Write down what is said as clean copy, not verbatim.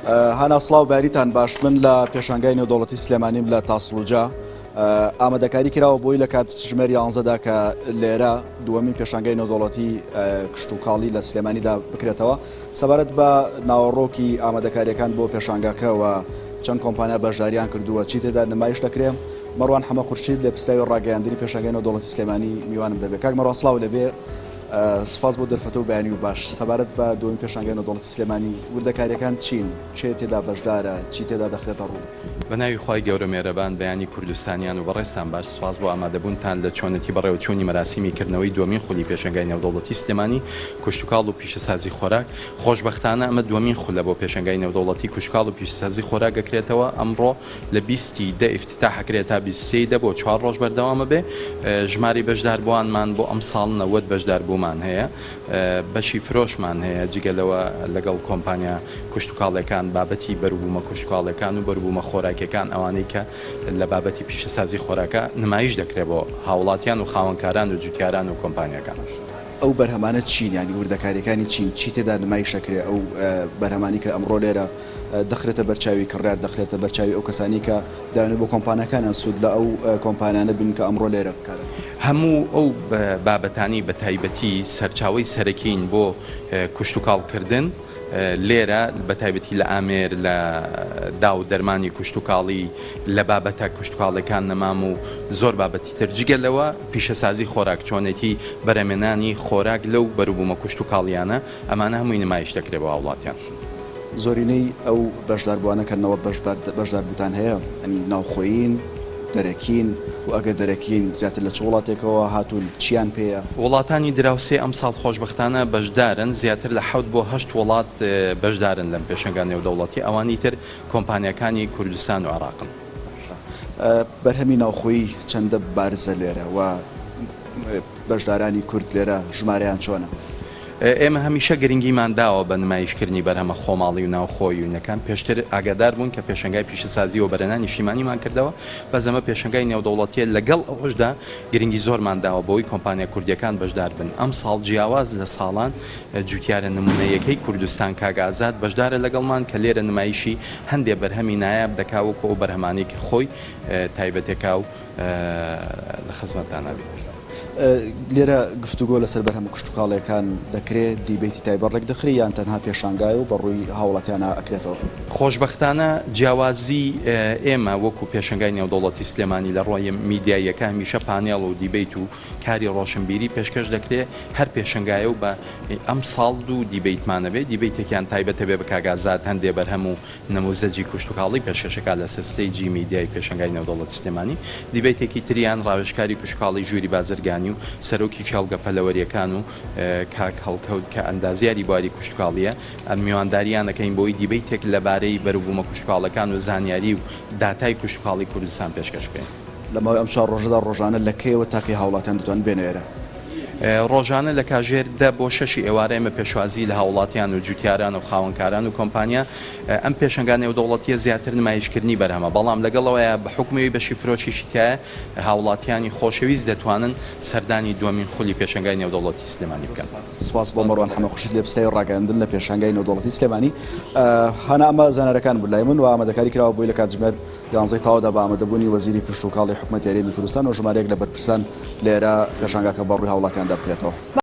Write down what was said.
هەنا سڵاو باریتان باش من لە پێشانگای نێودەوڵەتی سلێمانیم لە تاسڵوجا ئامادەکاری کراوە بۆی لە کات ژمێر 11دا کە لێرە دووەمین پێشانگای نێودەوڵەتی کشتتوکاڵی لە سلێمانیدا بکرێتەوە سەبارەت بە ناوەڕۆکی ئامادەکاریەکان بۆ پێشانگاکەوە چەند کۆمپانیا بەشداریان کردووە چی تێدا نمایش دەکرێم مەڕوان حەمە خورشید لە پرسیاوی ڕاگەیاندنی پێشانگای نێودەوڵەتی سلێمانی میوانم دەبێت کاک مەڕوان سڵاو لەبێ سپاس بۆ دەرفەتە و بەیانی و باش سەبارەت بە دووەمین پێشانگای نێودەوڵەتی سلێمانی وردەکاریەکان چین چێ تێدا بەشدارە چی تێدا دەخرێتە ڕوو بە ناوی خی گەورە مێرەبان بەیانی کوردستانیان و بەڕێستان باش سپاس بۆ ئامادەبوونتان لە چۆنەتی بەڕێوەچوونی مەراسیمیکردنەوەی دووەمین خولی پێشانگای نێودەوڵەتی سلێمانی کوشتتوکاڵ و پیشەسازی خۆراک خۆشبەختانە ئەمە دووەمین خولە بۆ پێشانگای نێودەوڵەتی کوشتتوکاڵ و پیشەسازی خۆراک دەکرێتەوە ئەمڕۆ لە 20 ئیفتتاحەکرێت تا 23 بۆ 4 ڕۆژ بەردەوامە بێ ژماری بەشداربووانمان بۆ ئەم ساڵ 90 بەشداربوومان هەیە بەشی فرۆشمان هەیە جگەلەوە لەگەڵ کۆمپانیا کوشتتوکاڵەکان بابەتی بەروبوومە کوشتتوکاڵەکان و بەروبوومە خۆراکەکان ئەوانەی کە لە بابەتی پیشەسازی خۆراکە نمایش دەکرێت بۆ هاوڵاتیان و خاوەنکاران و جوتیاران و کۆمپانیەکان. ئەو بەرهەمانە چین ینی وردەکاریەکانی چین چی تێدا نمایش دەکرێت ئەو بەرهەمانی کە ئەمڕۆ لێرە دەخرێتە بەرچاوی کڕیار دەخرێتە بەرچاوی ئەو کەسانی کە داوێت بۆ کۆمپانیەکانیان سوود لە ئەو کۆمپانیانە بن کە ئەمڕۆ لێرە بکارن هەموو ئەو بابەتانی بە تایبەتی سەرچاوی سەرەکین بۆ کوشتتوکاڵکردن لێرە بە تایبەتی لە ئامێر لە داو دەرمانی کوشتتوکاڵی لە بابەتە کوشتتوکاڵەکان نەمام و زۆر بابەتی ترجگەلەوە پیشەسازی خۆراک چۆنێتی بەرەمێنانی خۆراک لەو بەروبوومە کوشتتوکاڵیانە ئەمانە هەمووی نمایش دەکرێت بۆ وڵاتیان. زۆرینەی ئەو بەشداربووانەکەنەوە بەشداربووتان هەیە ئەنی ناوخۆین دەرەکین و ئەگەر دەرەکین زیاتر لە چ وڵاتێکەوە هاتوون چیان پێیە وڵاتانی دراوسێ ئەم ساڵ خۆشبەختانە بەشدارن زیاتر لە 7 بۆ 8 وڵات بەشدارن لەم پێشەنگای نێودەوڵەتی ئەوانی تر کۆمپانیەکانی کوردستان و عێراقن. بەرهەمی ناوخۆیی چەندە بارزە لێرە و بەشدارانی کورد لێرە ژمارەیان چۆنە؟ ئێمە هەمیشە گرنگیمان داوە بە نمایشکردنی بەرهەمە خۆماڵی و ناوخۆی و نەکان پێشتر ئاگادار بوون کە پێشەنگای پیشەسازی و بەرهەمانی نیشتیمانیمان کردەوە بەس ئەمە پێشەنگای نێودەوڵەتیە لەگەڵ ئەوەشدا گرنگی زۆرمان داوە بۆی کۆمپانیا کوردیەکان بەشدار بن ئەم ساڵ جیاواز لە ساڵان جوتیارە نمونەیەکەی کوردستان کاگازات بەشدارە لەگەڵمان کە لێرە نمایشی هەندێک بەرهەمی نایاب دەکاوەکە ئەو بەرهەمانی کە خۆی تایبەتێکا و لە خزمەتدانابێت. لێرە گفتوگۆ لەسەر بەرهەمە کوشتتوکاڵەکان دەکرێت دیبێتی تایبەڕێک دەخری یان تەنها پێشانگای و بەڕووی هاوڵاتیانە ئەکرێتەوە خۆشبەختانە جیاوازی ئێمە وەکو پێشەنگای نێودەوڵەتی سلێمانی لە ڕۆی میدیاییەکە هەمیشە پانێڵ و دیبیت و کاری ڕۆشنبیری پێشکەش دەکرێت هەر پێشەنگایە و بە ئەم ساڵ دوو دیبیتمانەبێت دیبیتێکیان تایبەتە بێ بە کاگازات هەندێ بەرهەم و نموزەجی کوشتتوکاڵی پێشکەشەکە لە سەستەیجی میدیای پێشەنگای نێودەوڵەتی سلێمانی دیبیتێکی تریان ڕاوێژکاری کوشتتوکاڵی ژووری بازرگانی و سەرۆکی چاڵگە پەلەوەریەکان و کاک هەڵکەوت کە ئەندازیاری بواری کوشتتوکاڵیە ئەم میوانداریانەکەین بۆی دیبیتێک لەبارەی بەروبوومە کوشتتوکاڵەکان و زانیاری و داتای کوشتتوکاڵی کوردستان پێشکەش بکەین لەماوەی ئەم 4 ڕۆژەدا ڕۆژانە لە کێوە تاکەی هاوڵاتیان دەتوان بێنێرە ڕۆژانە لە کاژێر 10 بۆ 6 ئێوارە ئێمە پێشوازی لە هاوڵاتیان و جوتیاران و خاوەنکاران و کۆمپانیا ئەم پێشەنگای نێودەوڵەتیە زیاتر نمایشکردنی بەرهەمە بەڵام لەگەڵەوەیە بە حکومەوەی بەشی فرۆشیشی تایە هاوڵاتیانی خۆشەویست دەتوانن سەردانی دووەمین خولی پێشەنگای نێودەوڵەتی سلێمانی بکەن. سپاس بۆ مەڕوان حەمە خورشید لە پرسیاوی ڕاگەیاندن لە پێشەنگای نێودەوڵەتی سلێمانی هەنا ئەمە زانارەکان بوو لای من و ئامادەکاری کراوە بۆی لە کاتژمێر 11 تاوەدا بە ئامادەبوونی وەزیری کوشتتوکاڵی حکوومەتی هەرێمی کوردستان و ژمارەیەک لە بەرپرسان لێرە پێشەنگاکە بەڕووی هاوڵاتیاندا بکرێتەوە.